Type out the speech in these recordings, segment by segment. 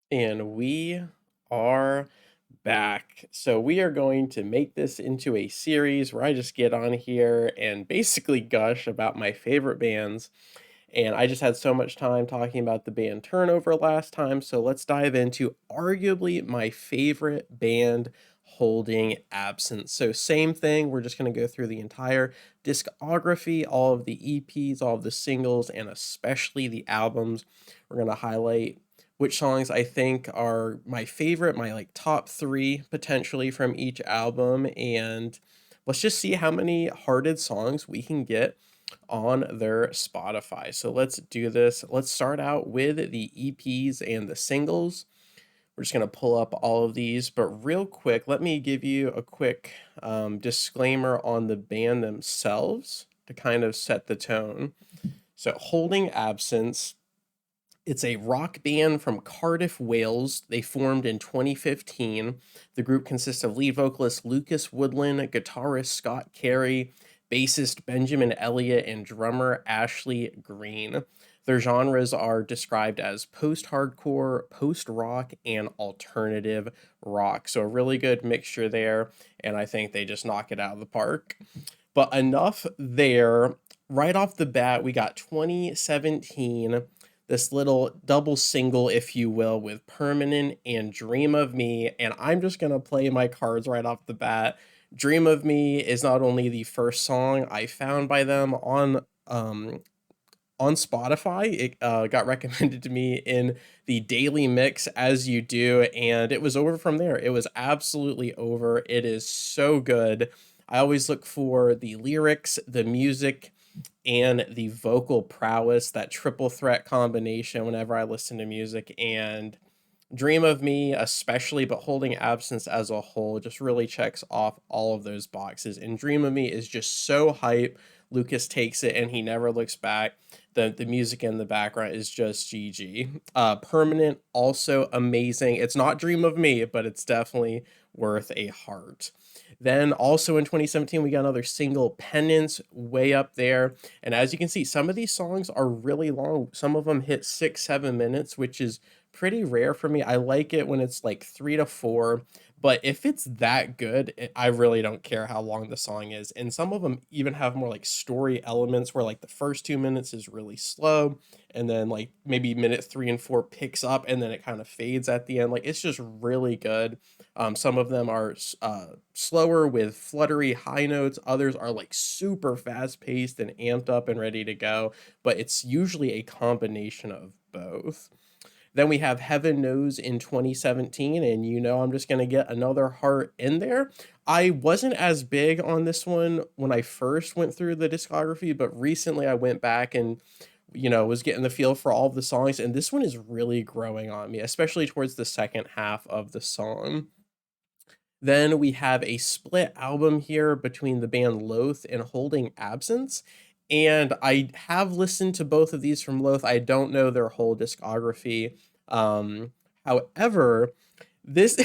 And we are back. So we are going to make this into a series where I just get on here and basically gush about my favorite bands. And I just had so much time talking about the band Turnover last time. So let's dive into arguably my favorite band, Holding Absence. So same thing, we're just going to go through the entire discography, all of the EPs, all of the singles, and especially the albums. We're going to highlight which songs I think are my favorite, my like top 3 potentially from each album, and let's just see how many hearted songs we can get on their Spotify. So let's do this. Let's start out with the EPs and the singles. We're just going to pull up all of these, but real quick, let me give you a quick disclaimer on the band themselves to kind of set the tone. So, Holding Absence, it's a rock band from Cardiff, Wales. They formed in 2015. The group consists of lead vocalist Lucas Woodland, guitarist Scott Carey, bassist Benjamin Elliott, and drummer Ashley Green. Their genres are described as post hardcore, post rock, and alternative rock. So, a really good mixture there. And I think they just knock it out of the park. But enough there. Right off the bat, we got 2017, this little double single, if you will, with Permanent and Dream of Me. And I'm just going to play my cards right off the bat. Dream of Me is not only the first song I found by them on Spotify. It got recommended to me in the daily mix, as you do, and it was over from there. It was absolutely over. It is so good. I always look for the lyrics, the music, and the vocal prowess, that triple threat combination whenever I listen to music. And Dream of Me, especially, but Holding Absence as a whole, just really checks off all of those boxes. And Dream of Me is just so hype. Lucas takes it and he never looks back. The music in the background is just GG. Permanent, also amazing. It's not Dream of Me, but it's definitely worth a heart. Then also in 2017, we got another single, Penance, way up there. And as you can see, some of these songs are really long. Some of them hit 6, 7 minutes, which is pretty rare for me. I like it when it's like 3 to 4, but if it's that good, I really don't care how long the song is. And some of them even have more like story elements where like the first 2 minutes is really slow, and then like maybe minute 3 and 4 picks up, and then it kind of fades at the end. Like it's just really good. Some of them are slower with fluttery high notes. Others are like super fast paced and amped up and ready to go. But it's usually a combination of both. Then we have Heaven Knows in 2017, and I'm just going to get another heart in there. I wasn't as big on this one when I first went through the discography, but recently I went back and was getting the feel for all of the songs, and this one is really growing on me, especially towards the second half of the song. Then we have a split album here between the band Loath and Holding Absence. And I have listened to both of these from Loath. I don't know their whole discography. However, this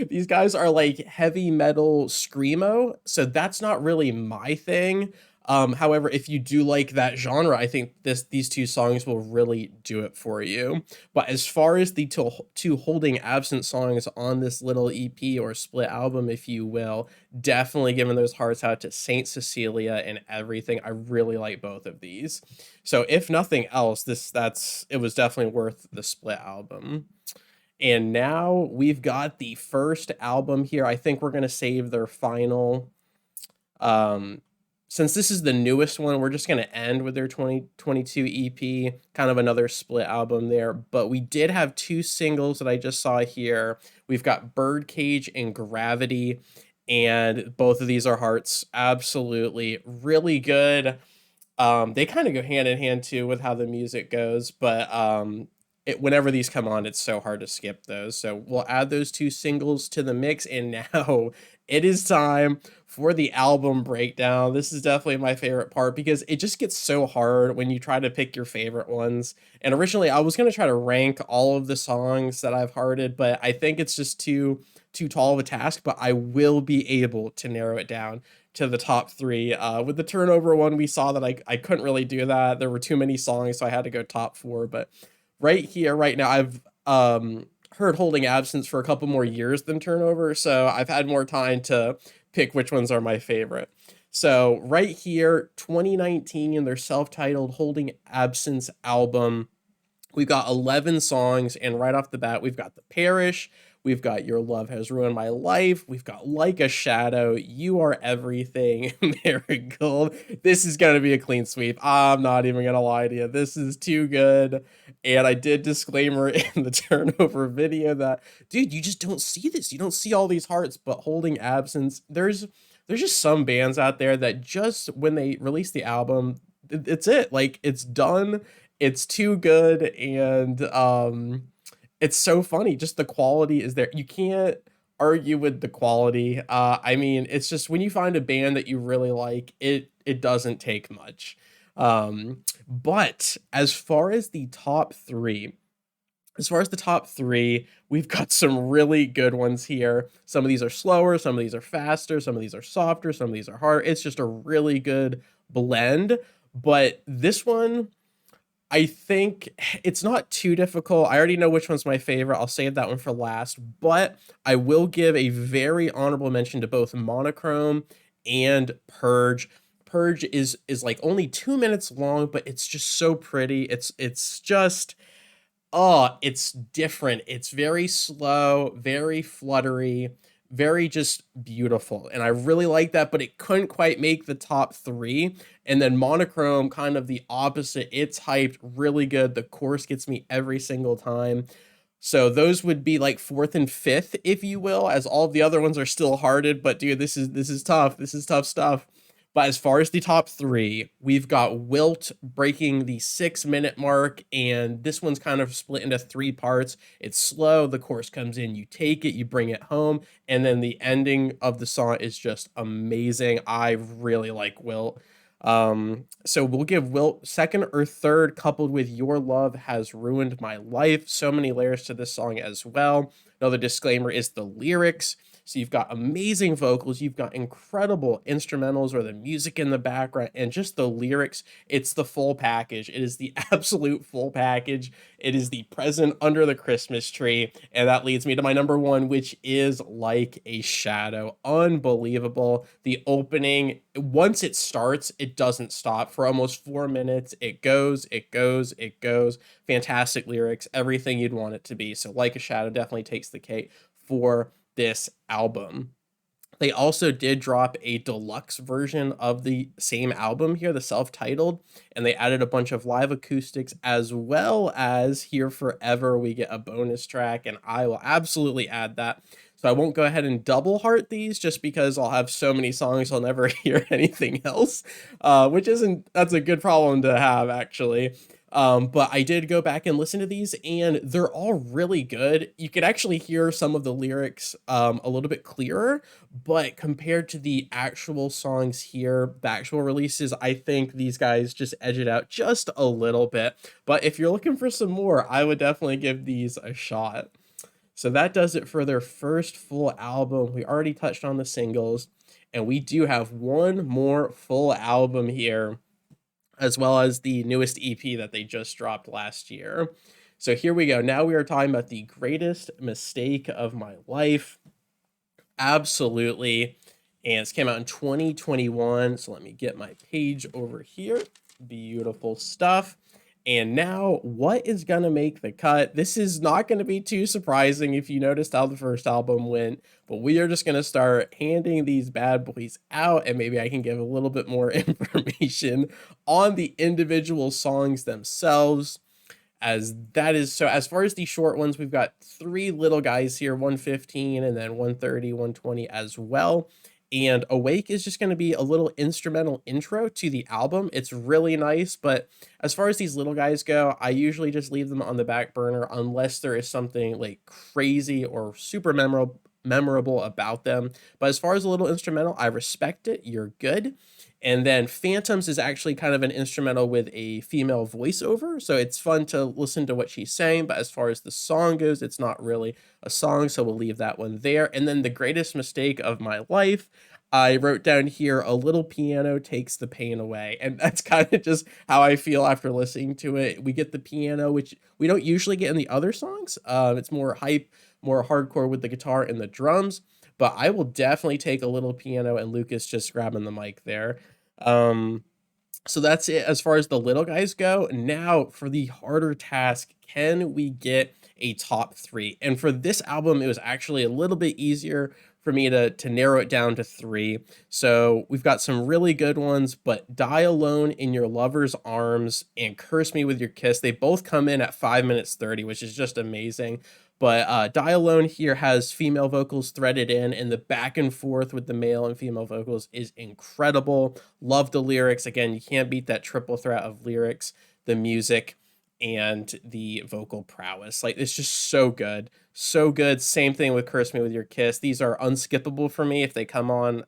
these guys are like heavy metal screamo, so that's not really my thing. However, if you do like that genre, I think these two songs will really do it for you. But as far as the two Holding Absent songs on this little EP or split album, if you will, definitely giving those hearts out to Saint Cecilia and Everything. I really like both of these. So if nothing else, it was definitely worth the split album. And now we've got the first album here. I think we're gonna save their final. Um, since this is the newest one, we're just gonna end with their 2022 EP, kind of another split album there. But we did have two singles that I just saw here. We've got Birdcage and Gravity, and both of these are hearts. Absolutely, really good. They kind of go hand in hand too with how the music goes, but whenever these come on, it's so hard to skip those. So we'll add those two singles to the mix, and now it is time for the album breakdown. This is definitely my favorite part because it just gets so hard when you try to pick your favorite ones. And originally, I was gonna try to rank all of the songs that I've hearted, but I think it's just too tall of a task. But I will be able to narrow it down to the top 3. With the Turnover one, we saw that I couldn't really do that. There were too many songs, so I had to go top 4. But right here, right now, I've heard Holding Absence for a couple more years than Turnover, so I've had more time to pick which ones are my favorite. So right here, 2019, their self-titled Holding Absence album. We've got 11 songs, and right off the bat, we've got The Parish, we've got Your Love Has Ruined My Life, we've got Like a Shadow, You Are Everything, Marigold. This is going to be a clean sweep. I'm not even going to lie to you. This is too good. And I did disclaimer in the turnover video that, dude, you just don't see this. You don't see all these hearts, but Holding Absence, there's just some bands out there that just when they release the album, it's it. Like, it's done, it's too good, and it's so funny. Just the quality is there. You can't argue with the quality. I mean, it's just when you find a band that you really like, it doesn't take much. But as far as the top three, we've got some really good ones here. Some of these are slower, some of these are faster, some of these are softer, some of these are harder. It's just a really good blend. But this one, I think it's not too difficult. I already know which one's my favorite. I'll save that one for last, but I will give a very honorable mention to both Monochrome and Purge. Purge is like only 2 minutes long, but it's just so pretty. It's just, oh, it's different. It's very slow, very fluttery, very just beautiful. And I really like that, but it couldn't quite make the top three. And then Monochrome, kind of the opposite. It's hyped, really good. The chorus gets me every single time. So those would be like fourth and fifth, if you will, as all of the other ones are still hearted. But dude, this is tough. This is tough stuff. But as far as the top three, we've got Wilt breaking the 6 minute mark, and this one's kind of split into three parts. It's slow, the chorus comes in, you take it, you bring it home, and then the ending of the song is just amazing. I really like Wilt. So we'll give Wilt second or third, coupled with Your Love Has Ruined My Life. So many layers to this song as well. Another disclaimer is the lyrics. So you've got amazing vocals, you've got incredible instrumentals or the music in the background, and just the lyrics. It's the full package. It is the absolute full package. It is the present under the Christmas tree. And that leads me to my number one, which is Like a Shadow. Unbelievable. The opening, once it starts, it doesn't stop for almost 4 minutes. It goes, it goes, it goes. Fantastic lyrics, everything you'd want it to be. So Like a Shadow definitely takes the cake for this album. They also did drop a deluxe version of the same album here, the self-titled, and they added a bunch of live acoustics as well as Here Forever. We get a bonus track, and I will absolutely add that. So I won't go ahead and double heart these just because I'll have so many songs I'll never hear anything else, which isn't, that's a good problem to have actually. But I did go back and listen to these, and they're all really good. You could actually hear some of the lyrics a little bit clearer, but compared to the actual songs here, the actual releases, I think these guys just edge it out just a little bit. But if you're looking for some more, I would definitely give these a shot. So that does it for their first full album. We already touched on the singles, and we do have one more full album here, as well as the newest EP that they just dropped last year. So here we go. Now we are talking about the greatest mistake of my life. Absolutely. And it's came out in 2021. So let me get my page over here. Beautiful stuff. And now, what is going to make the cut? This is not going to be too surprising if you noticed how the first album went, but we are just going to start handing these bad boys out, and maybe I can give a little bit more information on the individual songs themselves. As that is, so as far as the short ones, we've got three little guys here, 115 and then 130, 120 as well. And Awake is just going to be a little instrumental intro to the album. It's really nice, but as far as these little guys go, I usually just leave them on the back burner unless there is something like crazy or super memorable about them. But as far as a little instrumental, I respect it. You're good. And then Phantoms is actually kind of an instrumental with a female voiceover. So it's fun to listen to what she's saying. But as far as the song goes, it's not really a song. So we'll leave that one there. And then the greatest mistake of my life, I wrote down here, a little piano takes the pain away. And that's kind of just how I feel after listening to it. We get the piano, which we don't usually get in the other songs. It's more hype, more hardcore with the guitar and the drums. But I will definitely take a little piano, and Lucas just grabbing the mic there. Um, so that's it as far as the little guys go. Now for the harder task, can we get a top three? And for this album, it was actually a little bit easier for me to narrow it down to three. So we've got some really good ones, but Die Alone in Your Lover's Arms and Curse Me with Your Kiss, they both come in at 5 minutes 30, which is just amazing. But Die Alone here has female vocals threaded in, and the back and forth with the male and female vocals is incredible. Love the lyrics. Again, you can't beat that triple threat of lyrics, the music, and the vocal prowess. Like, it's just so good. So good. Same thing with Curse Me with Your Kiss. These are unskippable for me if they come on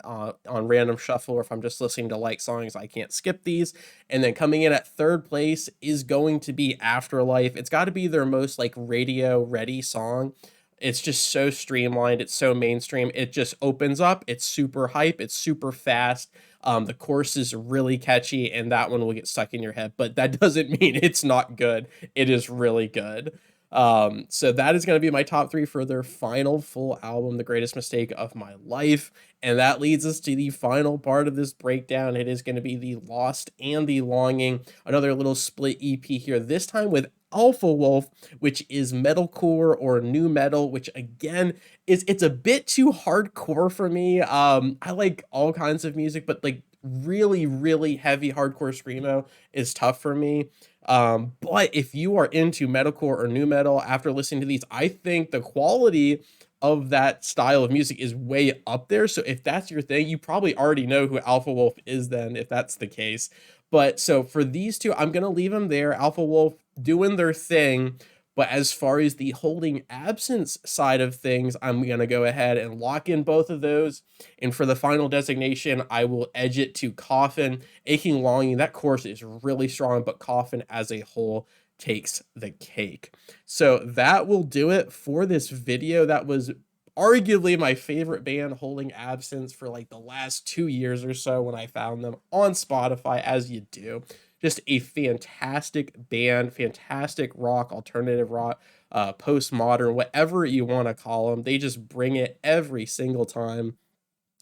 random shuffle, or if I'm just listening to like songs, I can't skip these. And then coming in at third place is going to be Afterlife. It's got to be their most like radio ready song. It's just so streamlined. It's so mainstream. It just opens up. It's super hype. It's super fast. The chorus is really catchy, and that one will get stuck in your head. But that doesn't mean it's not good. It is really good. So that is going to be my top three for their final full album, The Greatest Mistake of My Life. And that leads us to the final part of this breakdown. It is going to be the Lost and the Longing, another little split EP here, this time with Alpha Wolf, which is metalcore or new metal, which again is it's a bit too hardcore for me. I like all kinds of music, but like really, really heavy hardcore screamo is tough for me. But if you are into metalcore or new metal after listening to these, I think the quality of that style of music is way up there. So if that's your thing, you probably already know who Alpha Wolf is then, if that's the case. But so for these two, I'm gonna leave them there. Alpha Wolf doing their thing. But as far as the Holding Absence side of things, I'm going to go ahead and lock in both of those. And for the final designation, I will edge it to Coffin. Aching Longing, that course is really strong, but Coffin as a whole takes the cake. So that will do it for this video. That was arguably my favorite band, Holding Absence, for like the last 2 years or so when I found them on Spotify, as you do. Just a fantastic band, fantastic rock, alternative rock, postmodern, whatever you want to call them. They just bring it every single time,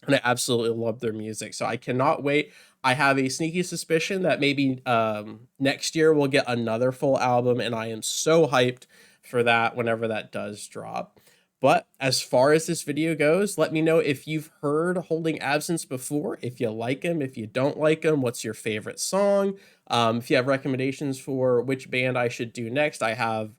and I absolutely love their music. So I cannot wait. I have a sneaky suspicion that maybe next year we'll get another full album, and I am so hyped for that whenever that does drop. But as far as this video goes, let me know if you've heard Holding Absence before, if you like them, if you don't like them, what's your favorite song? If you have recommendations for which band I should do next, I have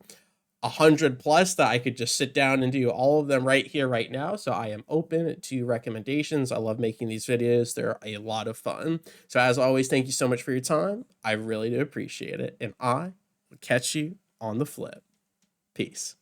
100+ that I could just sit down and do all of them right here, right now. So I am open to recommendations. I love making these videos. They're a lot of fun. So as always, thank you so much for your time. I really do appreciate it. And I will catch you on the flip. Peace.